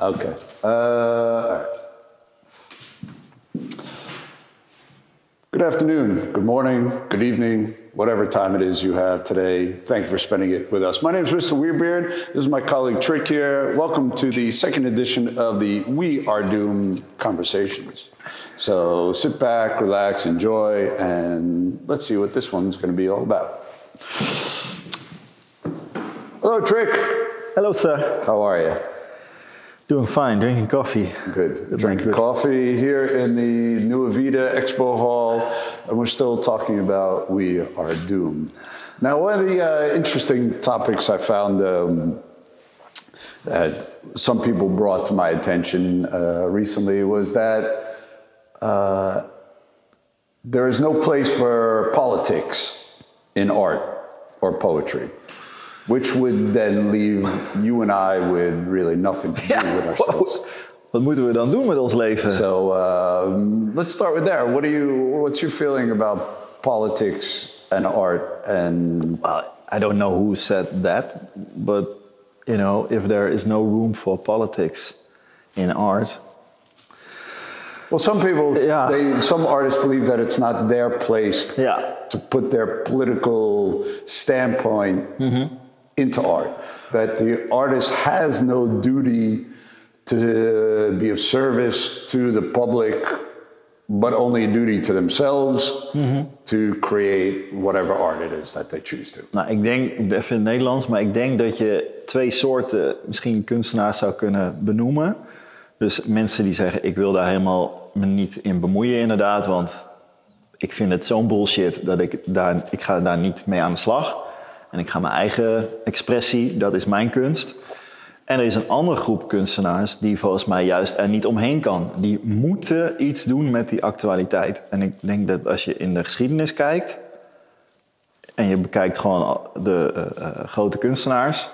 Okay. All right. Good afternoon, good morning, good evening, whatever time it is you have today. Thank you for spending it with us. My name is Mr. Weird Beard. This is my colleague TRIK here. Welcome to the second edition of the We Are Doomed conversations. So sit back, relax, enjoy, and let's see what this one's going to be all about. Hello, TRIK. Hello, sir. How are you? Doing fine, drinking coffee. Good. Drinking coffee here in the New Avida Expo Hall, and we're still talking about We Are Doomed. Now, one of the interesting topics I found some people brought to my attention recently was that there is no place for politics in art or poetry, which would then leave you and I with really nothing to do with ourselves. Wat moeten we dan doen met ons leven? So let's start with there. What's your feeling about politics and art? And well, I don't know who said that, but you know, if there is no room for politics in art. Well, some people, some artists believe that it's not their place to put their political standpoint into art. That the artist has no duty to be of service to the public, but only a duty to themselves to create whatever art it is that they choose to. Nou, ik denk, even in het Nederlands, maar ik denk dat je twee soorten misschien kunstenaars zou kunnen benoemen. Dus mensen die zeggen, ik wil daar helemaal me niet in bemoeien inderdaad, want ik vind het zo'n bullshit dat ik ga daar niet mee aan de slag. En ik ga mijn eigen expressie, dat is mijn kunst. En er is een andere groep kunstenaars die volgens mij juist er niet omheen kan. Die moeten iets doen met die actualiteit. En ik denk dat als je in de geschiedenis kijkt en je bekijkt gewoon de grote kunstenaars,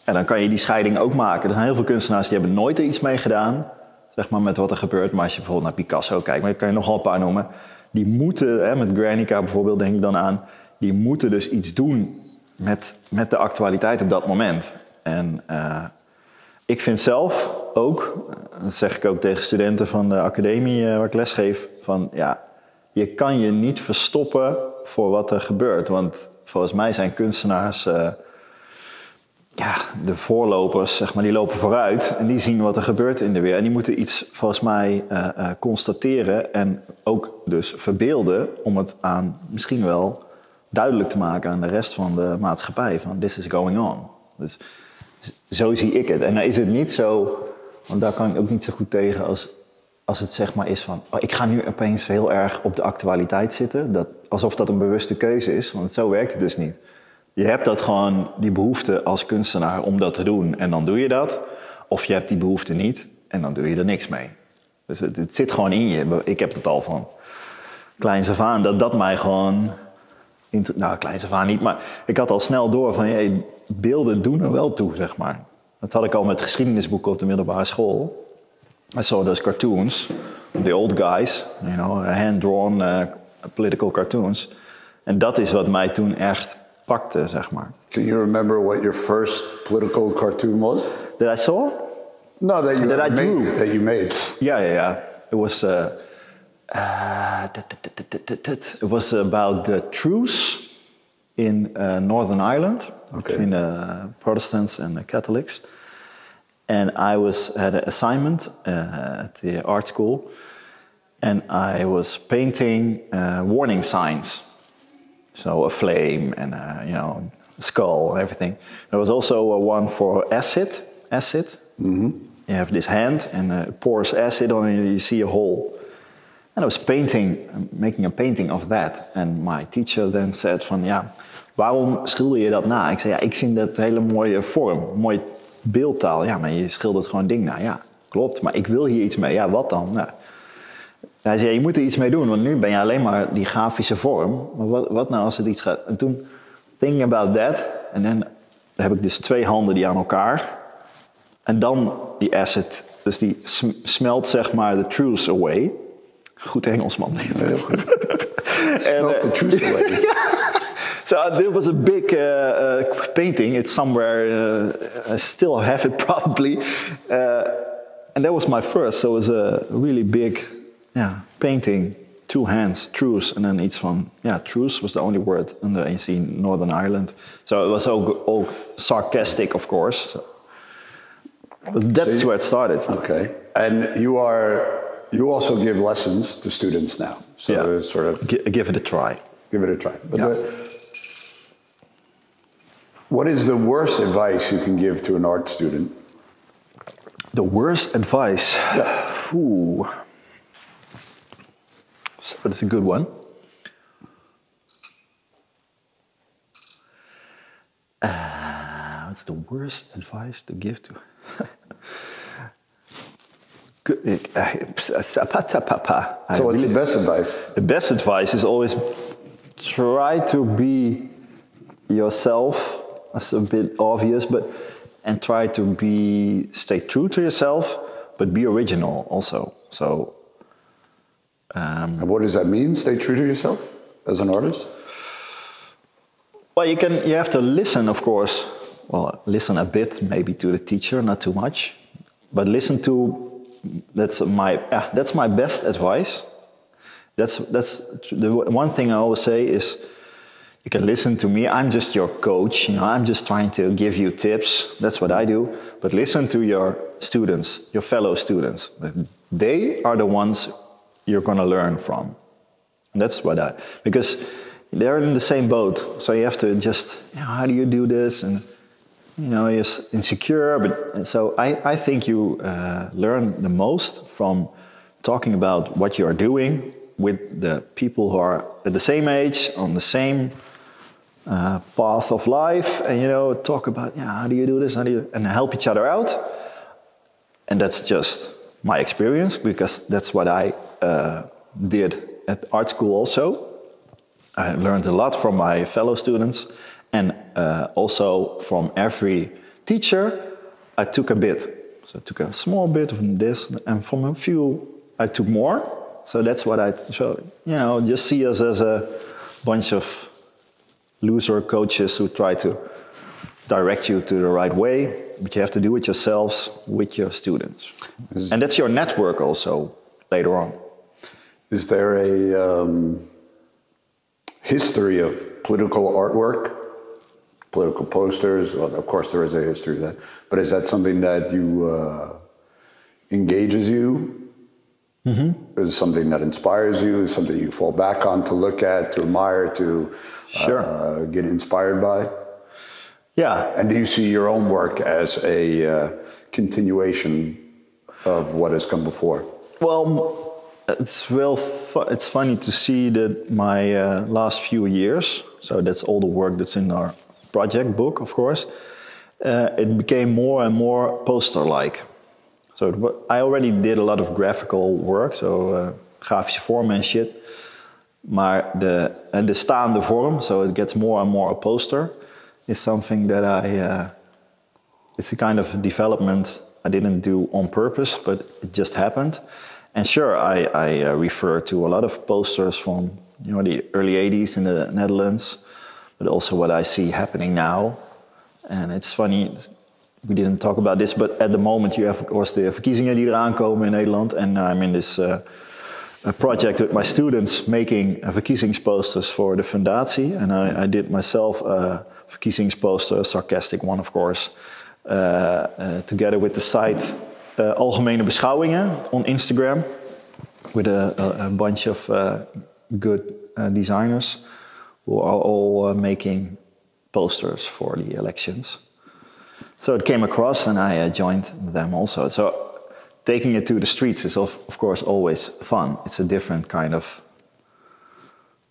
en dan kan je die scheiding ook maken. Er zijn heel veel kunstenaars die hebben nooit er iets mee gedaan, zeg maar, met wat er gebeurt. Maar als je bijvoorbeeld naar Picasso kijkt, maar dat kan je nogal een paar noemen. Die moeten, met Guernica bijvoorbeeld denk ik dan aan, die moeten dus iets doen met de actualiteit op dat moment. En ik vind zelf ook, dat zeg ik ook tegen studenten van de academie waar ik lesgeef, van ja, je kan je niet verstoppen voor wat er gebeurt. Want volgens mij zijn kunstenaars, de voorlopers, zeg maar, die lopen vooruit en die zien wat er gebeurt in de wereld. En die moeten iets volgens mij constateren en ook dus verbeelden om het aan misschien wel duidelijk te maken aan de rest van de maatschappij van this is going on. Dus zo zie ik het. En dan is het niet zo, want daar kan ik ook niet zo goed tegen als het zeg maar is van, oh, ik ga nu opeens heel erg op de actualiteit zitten, alsof dat een bewuste keuze is, want zo werkt het dus niet. Je hebt dat gewoon, die behoefte als kunstenaar om dat te doen en dan doe je dat. Of je hebt die behoefte niet en dan doe je er niks mee. Dus het zit gewoon in je. Ik heb het al van kleins af aan, dat mij gewoon, nou kleins af aan niet, maar ik had al snel door van beelden doen er wel toe, zeg maar. Dat had ik al met geschiedenisboeken op de middelbare school. I saw those cartoons, the old guys, you know, hand-drawn political cartoons. En dat is wat mij toen echt pakte, zeg maar. Can you remember what your first political cartoon was? That I saw? No, that you made. Yeah. It was it was about the truce in Northern Ireland between the Protestants and the Catholics. And I had an assignment at the art school, and I was painting warning signs. So a flame and a skull and everything. There was also one for acid. You have this hand and it pours acid on it and you see a hole. And I was making a painting of that. And my teacher then said van, waarom schilder je dat na? Ik zei, ik vind dat een hele mooie vorm, mooi beeldtaal. Ja, maar je schildert gewoon ding na. Ja, klopt, maar ik wil hier iets mee. Ja, wat dan? Nou, hij zei, je moet er iets mee doen, want nu ben je alleen maar die grafische vorm. Maar wat nou als het iets gaat? En toen, thinking about that, en dan heb ik dus twee handen die aan elkaar. En dan die acid, dus die smelt zeg maar de truth away. Goed Engels, man. Heel goed. Smelt the truth away. So there was a big painting. It's somewhere. I still have it probably. that was my first, so it was a really big painting, 2 hands, truce, and then each one, truce was the only word in the AC Northern Ireland. So it was all sarcastic, of course. So. But that's where it started. Okay, and you also give lessons to students now, so sort of give it a try. Give it a try. But what is the worst advice you can give to an art student? The worst advice? Yeah. Ooh. So that's a good one. What's the worst advice to give to? So what's the best advice? The best advice is always try to be yourself. That's a bit obvious, and try to stay true to yourself, but be original also. So. And what does that mean? Stay true to yourself as an artist? Well, you have to listen, of course. Well, listen a bit, maybe to the teacher, not too much, but listen to. That's my best advice. That's the one thing I always say is, you can listen to me. I'm just your coach. I'm just trying to give you tips. That's what I do. But listen to your students, your fellow students. They are the ones you're going to learn from. And that's because they're in the same boat. So you have to just, how do you do this? And, you're insecure. But so I think you learn the most from talking about what you are doing with the people who are at the same age, on the same path of life, and talk about how do you do this, and help each other out. And that's just my experience, because that's what I did at art school also. I learned a lot from my fellow students, and also from every teacher I took a bit. So I took a small bit of this, and from a few I took more. So that's what just see us as a bunch of loser coaches who try to direct you to the right way, but you have to do it yourselves with your students. And that's your network also later on. Is there a history of political artwork, political posters? Well, of course there is a history of that, but is that something that engages you? Mm-hmm. Is it something that inspires you? Is it something you fall back on to look at, to admire, to get inspired by? Yeah. And do you see your own work as a continuation of what has come before? Well, it's funny to see that my last few years, so that's all the work that's in our project book, of course, it became more and more poster-like. So I already did a lot of graphical work, so grafische vormen and shit. Maar de staande vorm, so it gets more and more a poster, is something that it's a kind of development I didn't do on purpose, but it just happened. And sure, I refer to a lot of posters from the early 80s in the Netherlands, but also what I see happening now. And it's funny, we didn't talk about this, but at the moment you have, of course, de verkiezingen die eraan komen in Nederland. And I'm in this project with my students making verkiezingsposters for the fundatie. And I did myself a verkiezingsposter, a sarcastic one, of course, together with the site Algemene Beschouwingen on Instagram, with a bunch of good designers who are all making posters for the elections. So it came across and I joined them also. So taking it to the streets is of course always fun. It's a different kind of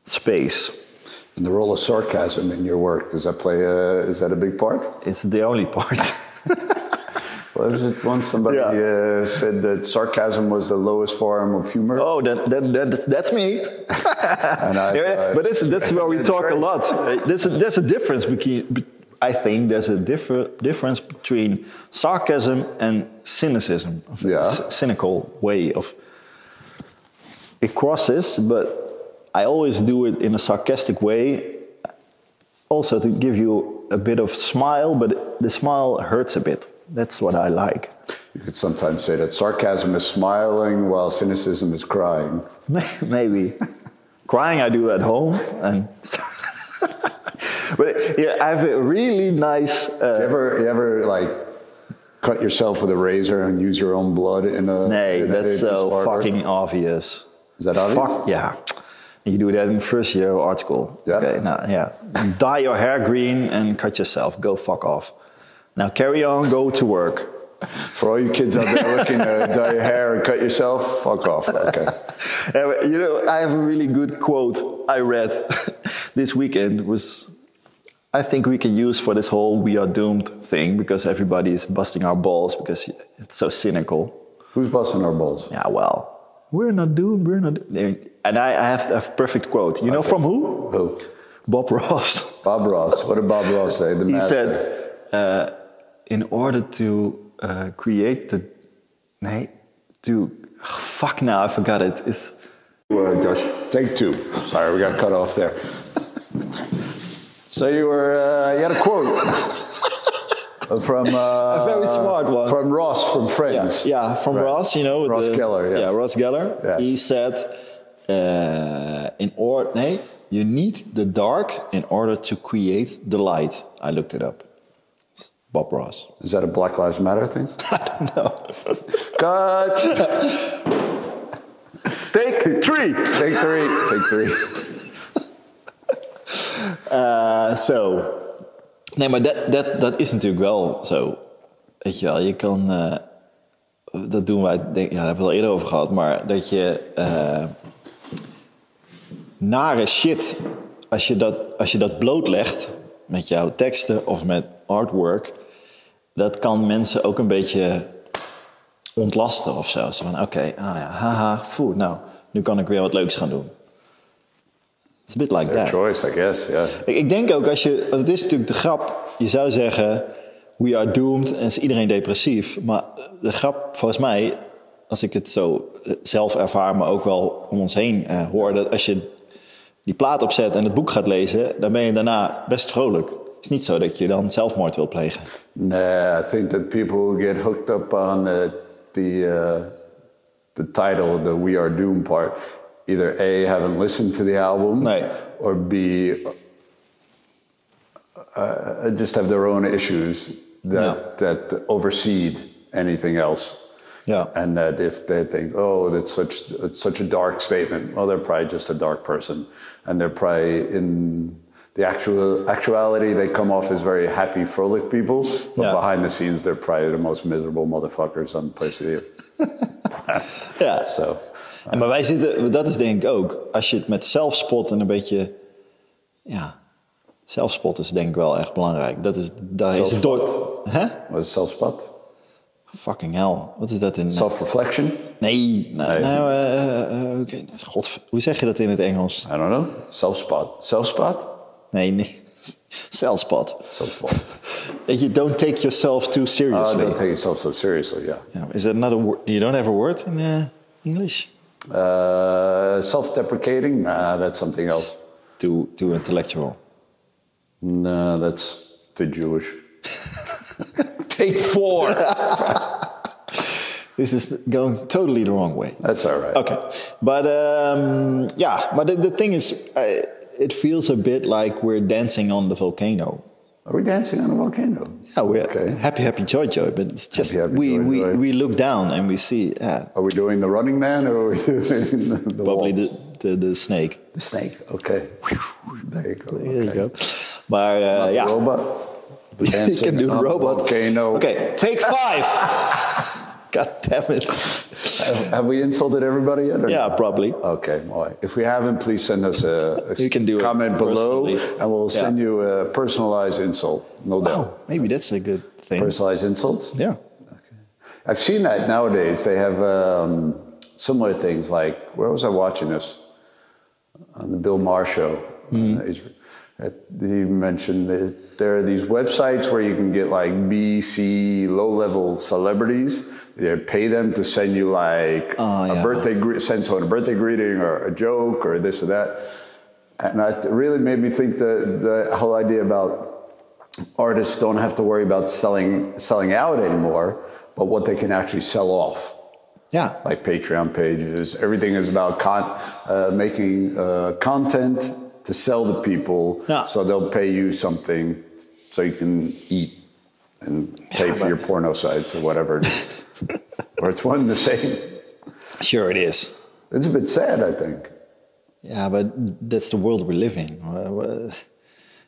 space. And the role of sarcasm in your work, does that play is that a big part? It's the only part. Well, was it once somebody said that sarcasm was the lowest form of humor? Oh, that's me. But that's where we talk a lot. There's a difference between, I think there's a difference between sarcasm and cynicism. Cynical way of, it crosses, but I always do it in a sarcastic way, also to give you a bit of smile, but the smile hurts a bit. That's what I like. You could sometimes say that sarcasm is smiling while cynicism is crying. Maybe. Crying I do at home. And but yeah, I have a really nice... you ever like cut yourself with a razor and use your own blood in a... That's so fucking obvious. Is that obvious? Yeah. You do that in the first year of art school. Yeah. Okay, now, yeah. Dye your hair green and cut yourself. Go fuck off. Now carry on, go to work. For all you kids out there looking to dye your hair and cut yourself, fuck off. Okay. You know, I have a really good quote I read this weekend. I think we can use for this whole "we are doomed" thing, because everybody is busting our balls because it's so cynical. Who's busting our balls? Yeah, well, we're not doomed. We're not. And I have a perfect quote. You know from who? Who? Bob Ross. Bob Ross. What did Bob Ross say? He said, in order to create the... fuck now, I forgot it. It's... Josh, take 2. Sorry, we got cut off there. So you had a quote from... a very smart one. From Ross, from Friends. Yeah, from right. Ross, you know. Ross Geller, yes. Yeah, Ross Geller. Yes. He said, you need the dark in order to create the light. I looked it up. It's Bob Ross. Is that a Black Lives Matter thing? I don't know. Cut! Take 3! Take 3. Take 3. Nee, maar dat is natuurlijk wel zo. Weet je wel, je kan... dat doen wij, daar hebben we het al eerder over gehad, maar dat je... nare shit, als je dat blootlegt met jouw teksten of met artwork, dat kan mensen ook een beetje ontlasten of zo. Zo van, oké, haha, nou, nu kan ik weer wat leuks gaan doen. It's a bit like that. Choice, I guess, yeah. Ik denk ook want het is natuurlijk de grap, je zou zeggen, we are doomed en is iedereen depressief. Maar de grap, volgens mij, als ik het zo zelf ervaar, maar ook wel om ons heen hoor, dat als je die plaat opzet en het boek gaat lezen, dan ben je daarna best vrolijk. Het is niet zo dat je dan zelfmoord wil plegen. Nee, I think that people get hooked up on the title, the We Are Doomed part. Either A, haven't listened to the album, or B, just have their own issues that oversee anything else. Yeah. And that if they think, oh, it's such a dark statement, well, they're probably just a dark person. And they're probably in the actuality, they come off as very happy, frolic people. But behind the scenes, they're probably the most miserable motherfuckers on the place of the earth. Ja. So, maar wij zitten, dat is denk ik ook, als je het met zelfspot en een beetje, zelfspot is denk ik wel echt belangrijk. Daar is het door. Hè? Wat is zelfspot? Fucking hell, wat is dat in? Self-reflection? Nee. Okay. God, hoe zeg je dat in het Engels? I don't know. Self-spot. Self-spot? Nee. Self-spot. That you don't take yourself too seriously. Don't take yourself so seriously, yeah. Is that not a word? You don't have a word in English? Self-deprecating? Nah, that's something else. Too intellectual. No, that's too Jewish. Take 4. This is going totally the wrong way. That's all right. Okay. But, but the thing is, it feels a bit like we're dancing on the volcano. Are we dancing on a volcano? Yeah, we're happy, joy, but it's just, we look down and we see... Are we doing the Running Man or are we doing the Probably the snake. The snake, okay. There you go. There you go. Maar, the robot? You can do the robot. Volcano. Okay, take 5. God damn it. Have we insulted everybody yet? Yeah, probably. Okay, well, if we haven't, please send us a comment below and we'll send you a personalized insult, no doubt. Maybe that's a good thing. Personalized insults? Yeah. Okay. I've seen that nowadays. They have similar things like, where was I watching this? On the Bill Maher show. He mentioned that there are these websites where you can get like B, C, low-level celebrities. They pay them to send you like send someone a birthday greeting or a joke or this or that. And it really made me think the whole idea about artists don't have to worry about selling out anymore, but what they can actually sell off. Yeah. Like Patreon pages. Everything is about making content to sell to people. Yeah. So they'll pay you something so you can eat and pay for your porno sites or whatever it is. Or it's one and the same. Sure it is. It's a bit sad, I think. Yeah, but that's the world we live in. You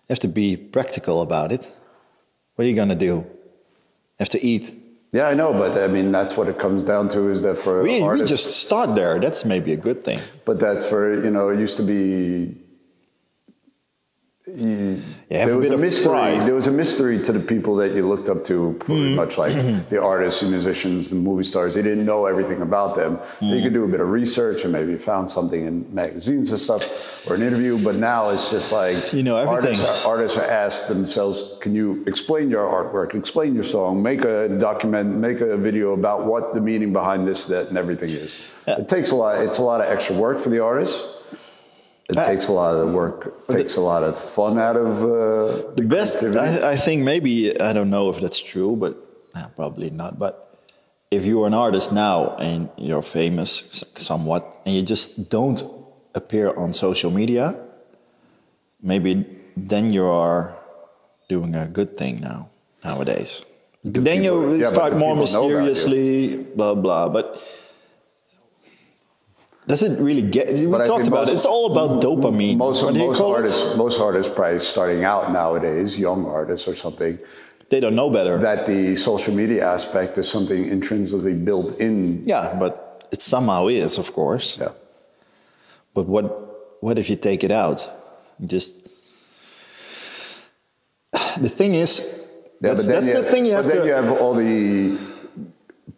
have to be practical about it. What are you going to do? You have to eat. Yeah, I know, but I mean, that's what it comes down to, is that for artists... We just start there. That's maybe a good thing. But that for, you know, it used to be... There was a mystery. There was a mystery to the people that you looked up to, pretty much like the artists, the musicians, the movie stars. You didn't know everything about them. You could do a bit of research and maybe found something in magazines and stuff, or an interview. But now it's just like, you know, everything. Artists are asked themselves, "Can you explain your artwork? Explain your song? Make a document. Make a video about what the meaning behind this, that, and everything is." Yeah. It takes a lot. It's a lot of extra work for the artists. It takes a lot of the work, takes a lot of fun out of the best. I think maybe, I don't know if that's true, but probably not. But if you're an artist now and you're famous somewhat, and you just don't appear on social media, maybe then you are doing a good thing nowadays. Then you start more mysteriously, blah, blah. But does it really get... We talked about it. It's all about dopamine. Most artists probably starting out nowadays, young artists or something, they don't know better. That the social media aspect is something intrinsically built in. Yeah, but it somehow is, of course. Yeah. But what if you take it out? Just... The thing is... Yeah, that's the thing you have to... But then you have all the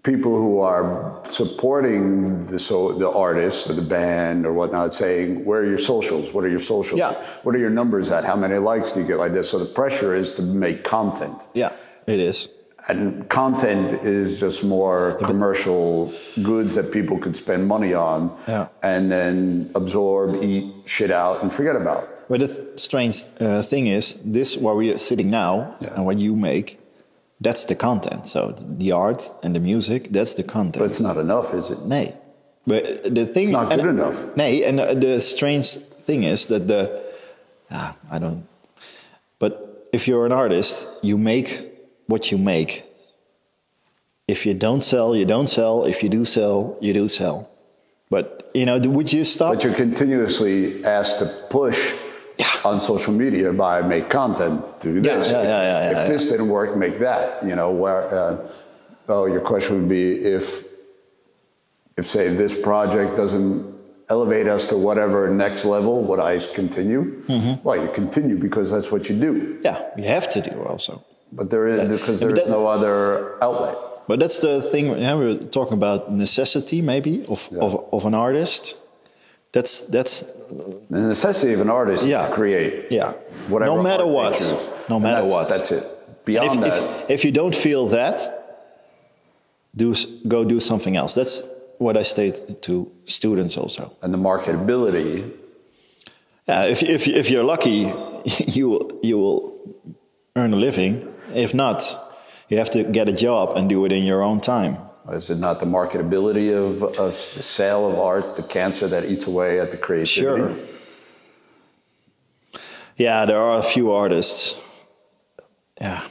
people who are supporting the artist or the band or whatnot, saying, where are your socials? What are your socials? Yeah. What are your numbers at? How many likes do you get like this? So the pressure is to make content. Yeah, it is. And content is just more commercial goods that people could spend money on and then absorb, eat, shit out, and forget about. But the strange thing is, this where we are sitting now and what you make, that's the content. So the art and the music, that's the content. But it's not enough, is it? Nee. But the thing... It's not good enough. Nee, and the strange thing is that I don't... But if you're an artist, you make what you make. If you don't sell, you don't sell. If you do sell, you do sell. But, you know, would you stop? But you're continuously asked to push on social media by make content, do this. If this didn't work, make that. You know, where, your question would be if say this project doesn't elevate us to whatever next level, would I continue? Well, you continue because that's what you do. Yeah, you have to do also. But there is, because there is no other outlet. But that's the thing, we're talking about necessity maybe of an artist. That's the necessity of an artist is to create. Yeah. Whatever. No matter what. No matter what. That's it. Beyond that. If you don't feel that, go do something else. That's what I state to students also. And the marketability. Yeah, if you're lucky, you will earn a living. If not, you have to get a job and do it in your own time. Is it not the marketability of the sale of art, the cancer that eats away at the creativity? Sure. Yeah, there are a few artists. Yeah.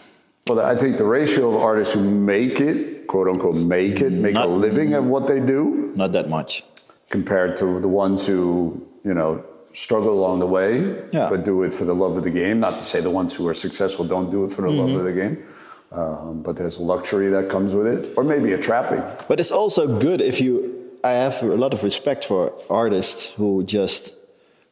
Well, I think the ratio of artists who make it, quote unquote, make a living of what they do. Not that much. Compared to the ones who, you know, struggle along the way, but do it for the love of the game. Not to say the ones who are successful don't do it for the love of the game. But there's a luxury that comes with it, or maybe a trapping. But it's also good if I have a lot of respect for artists who just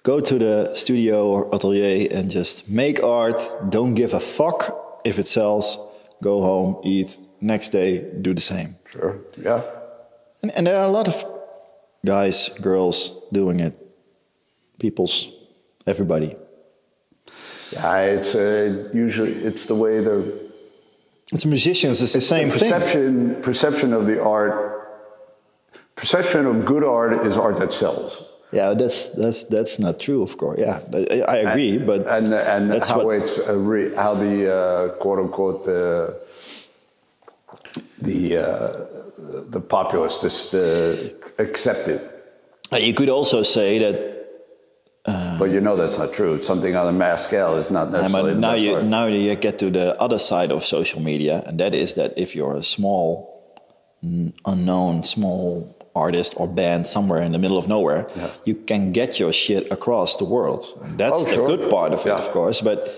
go to the studio or atelier and just make art, don't give a fuck if it sells, go home, eat, next day, do the same. Sure, yeah. And there are a lot of guys, girls doing it. Everybody. Yeah, it's usually, it's the way they're... It's musicians, it's the same thing. Perception of the art, perception of good art is art that sells. Yeah, that's not true, of course. Yeah, I agree, but and that's how it's how the quote unquote the populace just accept it. You could also say that. But you know that's not true. Something on a mass scale is not necessarily. Now you get to the other side of social media, and that is that if you're a small, unknown, small artist or band somewhere in the middle of nowhere, you can get your shit across the world. And that's the good part of it, of course. But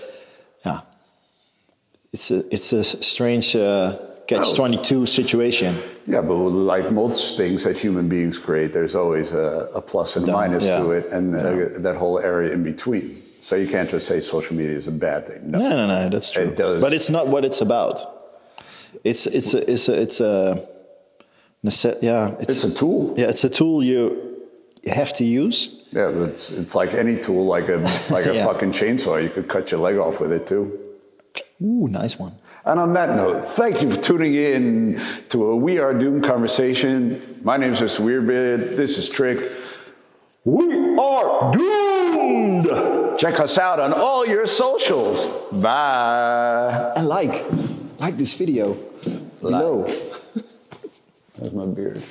yeah, it's a strange catch-22 situation. Yeah, but like most things that human beings create, there's always a plus and a minus to it, and that whole area in between. So you can't just say social media is a bad thing. No, that's true. But it's not what it's about. It's a tool. Yeah, it's a tool you have to use. Yeah, but it's like any tool, like a fucking chainsaw. You could cut your leg off with it too. Ooh, nice one. And on that note, thank you for tuning in to a We Are Doomed conversation. My name is Mr. Weird Beard. This is TRIK. We are doomed. Check us out on all your socials. Bye. And like this video below. That's my beard.